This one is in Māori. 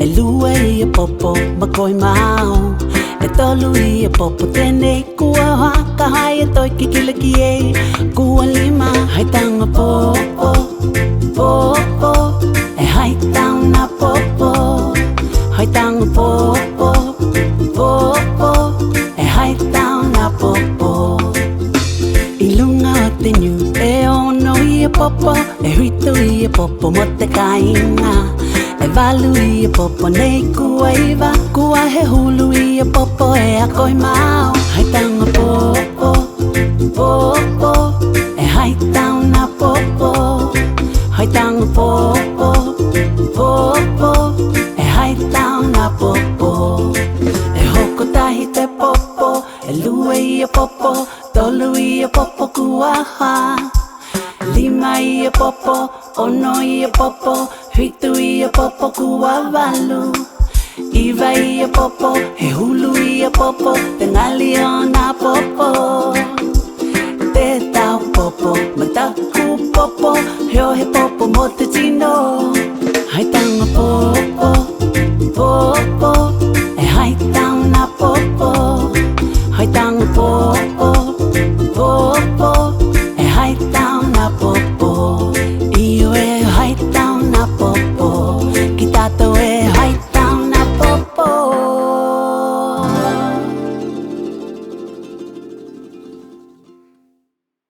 e lua ia popo makoi mau e tolu ia popo tene kua haka hai e toi kikilaki e kua lima hai tanga popo popo e hai tauna popo hai tanga popo popo e hai tauna popo ilunga o te nyu e ono ia popo e huitu ia popo mo te kainga e valu ia popo nei kua iwa kua he hulu ia popo e a koi mau hai tanga popo popo e hai tauna popo hai tanga popo popo e hai tauna popo e hoko tahi te popo e lua ia popo tolu ia popo kuaha lima ia popo ono ia popo hitu ia popo kua valu iwa ia popo he hulu ia popo te ngali ona popo te tau popo mataku popo heo he popo mo te tino hai tanga popo